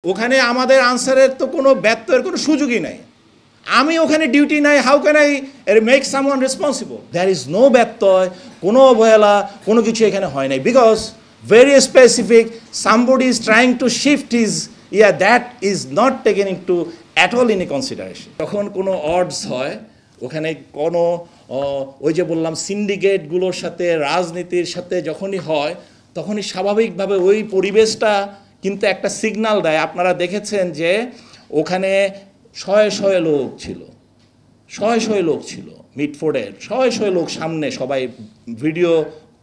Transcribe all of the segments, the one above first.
ওখানে আমাদের আনসারের তো কোনো ব্যত্যয়ের কোনো সুযোগই নাই। আমি ওখানে ডিউটি নাই, how can I make someone responsible? There is no ব্যত্যয়, কোনো অবহেলা, কোনো কিছু এখানে হয় নাই। Because very specific, somebody is trying to shift his that is not taken in to at all in a consideration. যখন কোনো অডস হয় ওখানে কোনো ওই যে বললাম সিন্ডিকেটগুলোর সাথে, রাজনীতির সাথে যখনই হয় তখনই স্বাভাবিকভাবে ওই পরিবেশটা কিন্তু একটা সিগন্যাল দেয়। আপনারা দেখেছেন যে ওখানে শয়ে শয়ে লোক ছিল, শয়ে শয়ে লোক ছিল মিটফোর্ডের, শয়ে শয়ে লোক সামনে, সবাই ভিডিও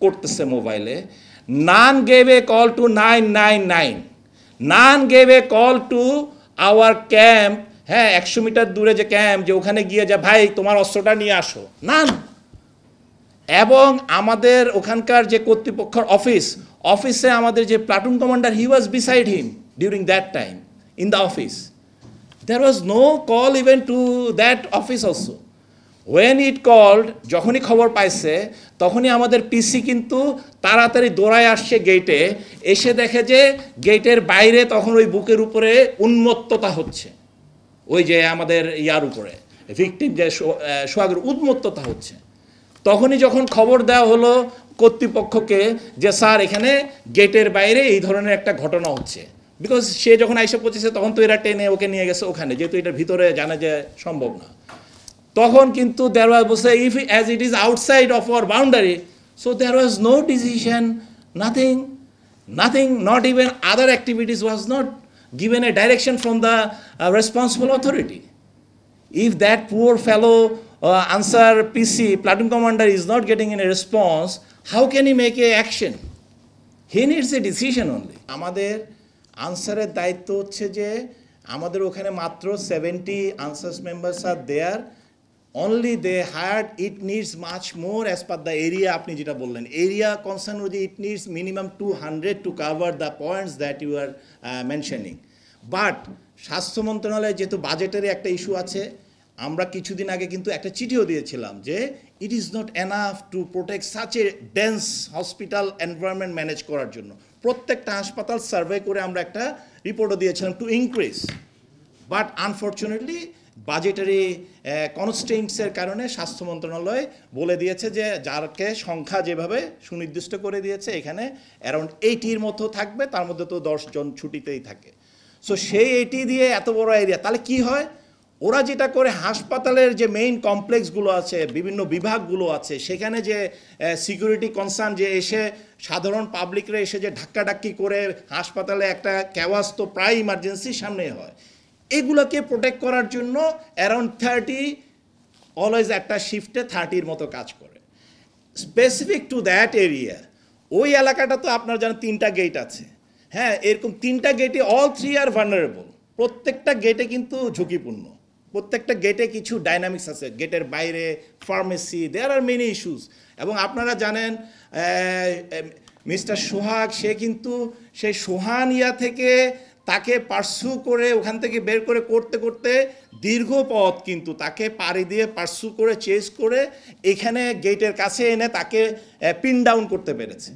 করতেছে মোবাইলে। None gave a call to 999, none gave a call to our camp. হ্যাঁ, 100 মিটার দূরে যে ক্যাম্প, যে ওখানে গিয়ে যা ভাই তোমার অস্ত্রটা নিয়ে আসো, নান। এবং আমাদের ওখানকার যে কর্তৃপক্ষের অফিসে আমাদের যে platoon commander, he was beside him during that time in the office. There was no call even to that office also. When it called, যখনই খবর পাইছে তখনই আমাদের পিসি কিন্তু তাড়াতাড়ি দৌড়ায় আসছে গেটে, এসে দেখে যে গেটের বাইরে তখন ওই বুকের উপরে উন্মত্ততা হচ্ছে, ওই যে আমাদের ইয়ার উপরে ভিকটিম যে সোহাগের উন্মত্ততা হচ্ছে। তখনই যখন খবর দেওয়া হলো কর্তৃপক্ষকে যে স্যার এখানে গেটের বাইরে এই ধরনের একটা ঘটনা হচ্ছে, বিকজ সে যখন আইসা পৌঁছেছে তখন তো এরা টেনে ওকে নিয়ে গেছে ওখানে, যেহেতু এটার ভিতরে জানা যে সম্ভব না। তখন কিন্তু দেয়ার ওয়াজ বলছে if as it is outside of our boundary, so there was no decision, nothing, not even other activities was not given a direction from the responsible authority. If that poor fellow Ansar PC platoon commander is not getting any response, how can he make a action? He needs a decision only. আমাদের আনসারের দায়িত্ব হচ্ছে যে আমাদের ওখানে মাত্র 70 Ansars members আর there, only they hired, it needs much more as per the area. আপনি যেটা বললেন এরিয়া কনসার্ন অনুযায়ী it needs minimum 200 to cover the points that you are mentioning. But স্বাস্থ্য মন্ত্রণালয়ে যেহেতু বাজেটেরই একটা ইস্যু আছে, আমরা কিছুদিন আগে কিন্তু একটা চিঠিও দিয়েছিলাম যে it is not enough to protect such a dense hospital environment manage করার জন্য। প্রত্যেকটা হাসপাতাল সার্ভে করে আমরা একটা রিপোর্টও দিয়েছিলাম to increase, but unfortunately budgetary কনস্ট্রেইন্টসের কারণে স্বাস্থ্য মন্ত্রণালয় বলে দিয়েছে যে যারকে সংখ্যা যেভাবে সুনির্দিষ্ট করে দিয়েছে এখানে অ্যারাউন্ড 80-র মতো থাকবে, তার মধ্যে তো 10 জন ছুটিতেই থাকে। সো সেই 80 দিয়ে এত বড় এরিয়া, তাহলে কি হয়? ওরা যেটা করে হাসপাতালের যে মেইন কমপ্লেক্সগুলো আছে, বিভিন্ন বিভাগগুলো আছে, সেখানে যে সিকিউরিটি কনসার্ন যে এসে সাধারণ পাবলিকরা এসে যে ধাক্কাধাক্কি করে হাসপাতালে একটা ক্যাওয়াস তো প্রায় ইমার্জেন্সির সামনে হয়, এগুলোকে প্রোটেক্ট করার জন্য অ্যারাউন্ড 30 অলওয়েজ একটা শিফটে 30-র মতো কাজ করে স্পেসিফিক টু দ্যাট এরিয়া। ওই এলাকাটা তো আপনার জানেন 3টা গেট আছে। হ্যাঁ, এরকম 3টা গেটে অল 3 আর ভালনারেবল। প্রত্যেকটা গেটে কিন্তু ঝুঁকিপূর্ণ, প্রত্যেকটা গেটে কিছু ডাইনামিক্স আছে। গেটের বাইরে pharmacy, there are many issues. এবং আপনারা জানেন মিস্টার সোহাগ, সে কিন্তু সেই সোহানিয়া থেকে তাকে পার্সু করে ওখান থেকে বের করে করতে করতে দীর্ঘ পথ কিন্তু তাকে পাড়ি দিয়ে পার্সু করে চেস করে এখানে গেটের কাছে এনে তাকে পিন ডাউন করতে পেরেছে।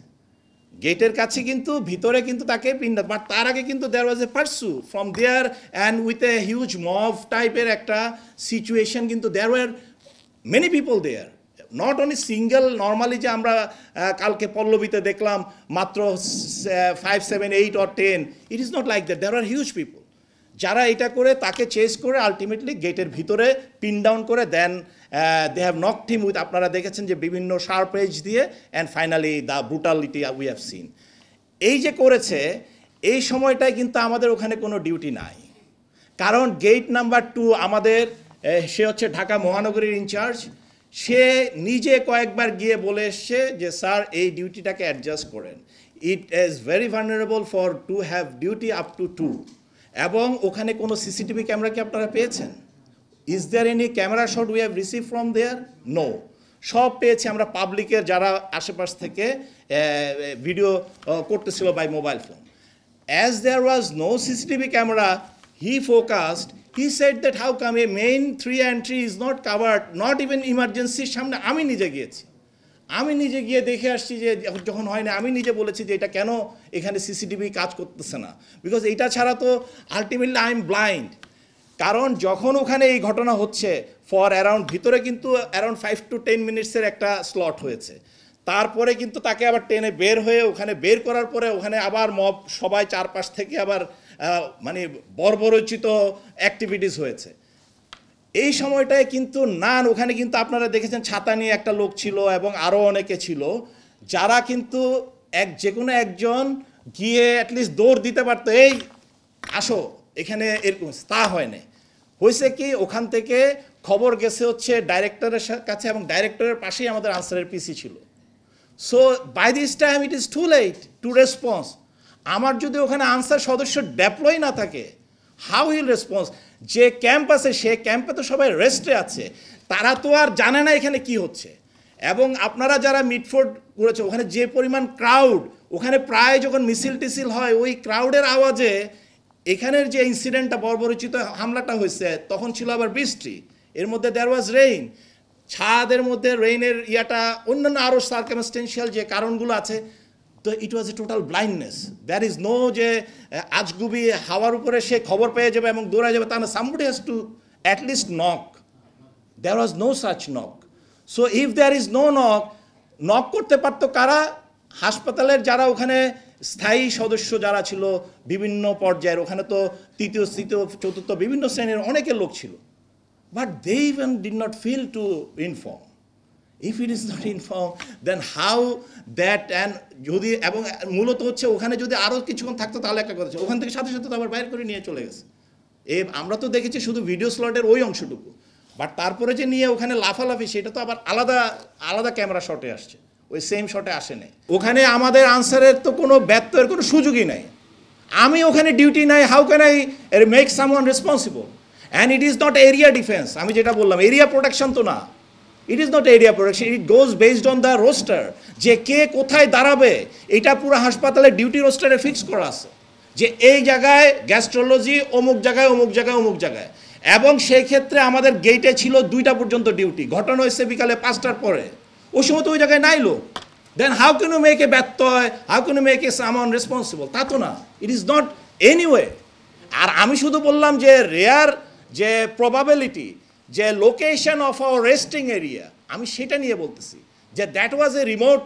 গেটের কাছে কিন্তু ভিতরে কিন্তু তাকে পিন ডাউন, বাট তার আগে কিন্তু there was a pursue from there and with a huge mob টাইপের একটা সিচুয়েশন। কিন্তু there were many people there, not only single. Normally যে আমরা কালকে পল্লবীতে দেখলাম মাত্র 5, 7, 8 or 10, it is not like that. There are huge people যারা এটা করে তাকে চেস করে আলটিমেটলি গেটের ভিতরে পিন ডাউন করে then they have knocked him with, আপনারা দেখেছেন যে বিভিন্ন শার্প এজ দিয়ে, and finally the brutality we have seen. এই যে করেছে এই সময়টায় কিন্তু আমাদের ওখানে কোনো ডিউটি নাই, কারণ গেট নাম্বার 2 আমাদের সে হচ্ছে ঢাকা মহানগরীর ইনচার্জ, সে নিজে কয়েকবার গিয়ে বলে এসছে যে স্যার এই ডিউটিটাকে অ্যাডজাস্ট করেন, it is very vulnerable for to have duty up to 2। এবং ওখানে কোনো সিসিটিভি ক্যামেরা কি আপনারা পেয়েছেন? Is there any camera shot we have receive from there? No. সব পেয়েছি আমরা পাবলিকের যারা আশেপাশ থেকে ভিডিও করতেছিল by mobile phone. As there was no CCTV camera, he focused, he said that how come a main 3 entry is not covered, not even ইমার্জেন্সির সামনে। আমি নিজে গিয়েছি, আমি নিজে গিয়ে দেখে আসছি যে যখন হয় না, আমি নিজে বলেছি যে এটা কেন এখানে সিসিটিভি কাজ করতেছে না, বিকজ এটা ছাড়া তো আলটিমেটলি আই এম ব্লাইন্ড। কারণ যখন ওখানে এই ঘটনা হচ্ছে ফর অ্যারাউন্ড ভিতরে কিন্তু অ্যারাউন্ড 5 to 10 মিনিটসের একটা স্লট হয়েছে, তারপরে কিন্তু তাকে আবার টেনে বের হয়ে ওখানে বের করার পরে ওখানে আবার মব সবাই চারপাশ থেকে আবার মানে বর্বরচিত অ্যাক্টিভিটিস হয়েছে। এই সময়টায় কিন্তু ওখানে কিন্তু আপনারা দেখেছেন ছাতা নিয়ে একটা লোক ছিল এবং আরও অনেকে ছিল, যারা কিন্তু যে কোনো একজন গিয়ে অ্যাটলিস্ট দৌড় দিতে পারতো, এই আসো এখানে, এরকম তা হয় না। হয়েছে কি, ওখান থেকে খবর গেছে হচ্ছে ডাইরেক্টরের কাছে, এবং ডাইরেক্টরের পাশেই আমাদের আনসারের পিসি ছিল। So by this time it is too late to response. আমার যদি ওখানে আনসার সদস্য ডেপ্লয় না থাকে, হাউ উইল রেসপন্স? যে ক্যাম্প আছে সে ক্যাম্পে তো সবাই রেস্টে আছে, তারা তো আর জানে না এখানে কি হচ্ছে। এবং আপনারা যারা মিটফোর্ড করেছে, ওখানে যে পরিমাণ ক্রাউড, ওখানে প্রায় যখন মিছিল টিছিল হয় ওই ক্রাউডের আওয়াজে এখানের যে ইনসিডেন্টটা বর্বরচিত হামলাটা হয়েছে, তখন ছিল আবার বৃষ্টি, এর মধ্যে দেয়ার ওয়াজ রেইন, ছাদের মধ্যে রেইনের অন্যান্য আরও সার্কামস্টেন্সিয়াল যে কারণগুলো আছে, তো it was a total blindness. There is no যে আজগুবি হাওয়ার উপরে সে খবর পেয়ে যাবে এবং দৌড়ে যাবে, তা না। Somebody has to at least knock. There was no such knock. So if there is no knock করতে পারতো কারা? হাসপাতালের যারা ওখানে স্থায়ী সদস্য যারা ছিল বিভিন্ন পর্যায়ের, ওখানে তো তৃতীয় চতুর্থ বিভিন্ন শ্রেণীর অনেকের লোক ছিল, but they even did not feel to inform. If it is not inform, then how that, and যদি, এবং মূলত হচ্ছে ওখানে যদি আরও কিছুক্ষণ থাকতো তাহলে একটা কথা ছিল, ওখান থেকে সাথে সাথে তো আবার বাইর করে নিয়ে চলে গেছে। আমরা তো দেখেছি শুধু ভিডিও স্লটের ওই অংশটুকু, বাট তারপরে যে নিয়ে ওখানে লাফালাফি, সেটা তো আবার আলাদা ক্যামেরা শটে আসছে, ওই সেম শটে আসে নাই। ওখানে আমাদের আনসারের তো কোনো ব্যত্যয়ের কোনো সুযোগই নাই। আমি ওখানে ডিউটি নাই, how can I make someone responsible? And it is not area defence. আমি যেটা বললাম, এরিয়া প্রোটেকশন তো না, it is not area protection, it goes based on the roster, যে কে কোথায় দাঁড়াবে। এটা পুরো হাসপাতালের ডিউটি রোস্টারে ফিক্স করা আছে যে এই জায়গায় গ্যাস্ট্রোলজি, অমুক জায়গায় অমুক জায়গায় অমুক জায়গায়। এবং সেই ক্ষেত্রে আমাদের গেটে ছিল 2টা পর্যন্ত ডিউটি, ঘটনা হয়েছে বিকালে 5টার পরে, ওই সময় তো ওই জায়গায় নাই লোক। Then how can you make a ব্যত্যয়, how can you make a someone responsible? তা তো না, ইট ইজ নট এনিওয়ে। আর আমি শুধু বললাম যে রেয়ার যে প্রবাবিলিটি, যে location of our resting area, আমি সেটা নিয়ে বলতেছি যে that was a remote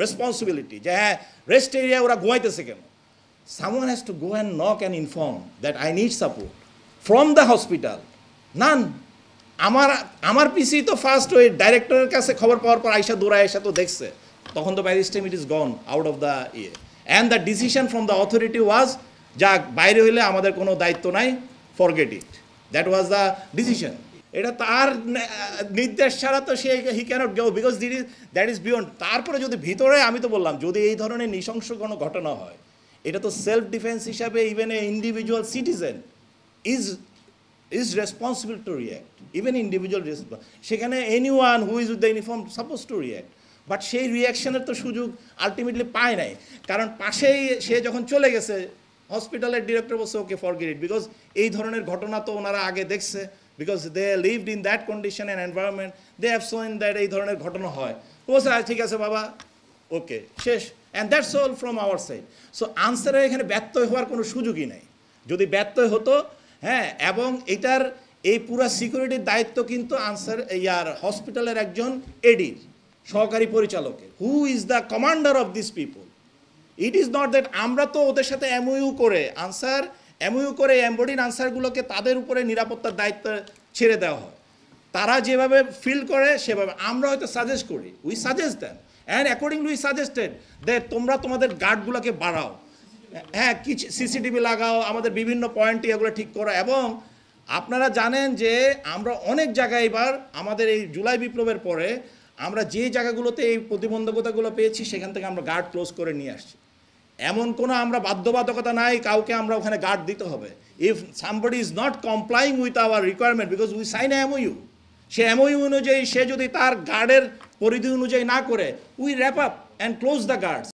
responsibility, যে হ্যাঁ রেস্ট এরিয়া ওরা ঘুমাইতেছে কেন? Someone has to go and knock and inform that I need support from the hospital. নান। আমার পিসি তো ফার্স্ট ওই ডাইরেক্টরের কাছে খবর পাওয়ার পর আইসা দৌড়ায় এসে তো দেখছে, তখন তো by this time it is gone out of the ইয়ে, and the decision from the authority was, যাক বাইরে হইলে আমাদের কোনো দায়িত্ব নাই, forget it, that was the decision. এটা তার নির্দেশ ছাড়া তো he can't go, because that is beyond. তারপরে যদি ভিতরে, আমি তো বললাম, যদি এই ধরনের নৃশংস কোনো ঘটনা হয়, এটা তো সেলফ ডিফেন্স হিসাবে even a individual citizen is responsible to react, even individual সেখানে anyone who is with the uniform supposed to react, but সেই রিয়াকশনের তো সুযোগ আলটিমেটলি পায় নাই। কারণ পাশেই সে যখন চলে গেছে, হসপিটালের ডিরেক্টর বলছে ওকে ফরগেট ইট, বিকজ এই ধরনের ঘটনা তো ওনারা আগে দেখছে, because they lived in that condition and environment, they have seen that এই ধরনের ঘটনা হয়। বলছে ঠিক আছে বাবা, ওকে, শেষ, and that's all from our side. So আনসারের এখানে ব্যত্যয় হওয়ার কোনো সুযোগই নাই। যদি ব্যত্যয় হতো, হ্যাঁ, এবং এটার এই পুরা সিকিউরিটির দায়িত্ব কিন্তু হসপিটালের একজন এডির, সহকারী পরিচালকের, who is the commander of this people. It is not that আমরা তো ওদের সাথে এমইউ করে এমবডিড আনসারগুলোকে তাদের উপরে নিরাপত্তার দায়িত্ব ছেড়ে দেওয়া হয়, তারা যেভাবে ফিল করে সেভাবে। আমরা হয়তো সাজেস্ট করি, we suggest then, and accordingly we suggested that তোমরা তোমাদের গার্ডগুলোকে বাড়াও, হ্যাঁ, কিছু সিসিটিভি লাগাও, আমাদের বিভিন্ন পয়েন্টে এগুলো ঠিক করো। এবং আপনারা জানেন যে আমরা অনেক জায়গায় এবার আমাদের এই জুলাই বিপ্লবের পরে আমরা যে জায়গাগুলোতে এই প্রতিবন্ধকতাগুলো পেয়েছি, সেখান থেকে আমরা গার্ড ক্লোজ করে নিয়ে আসছি। এমন কোনো আমরা বাধ্যবাধকতা নাই কাউকে আমরা ওখানে গার্ড দিতে হবে। If somebody is not complying with our requirement, because we sign MOU, সে এমওইউ অনুযায়ী সে যদি তার গার্ডের পরিধি অনুযায়ী না করে, we wrap up and close the guards.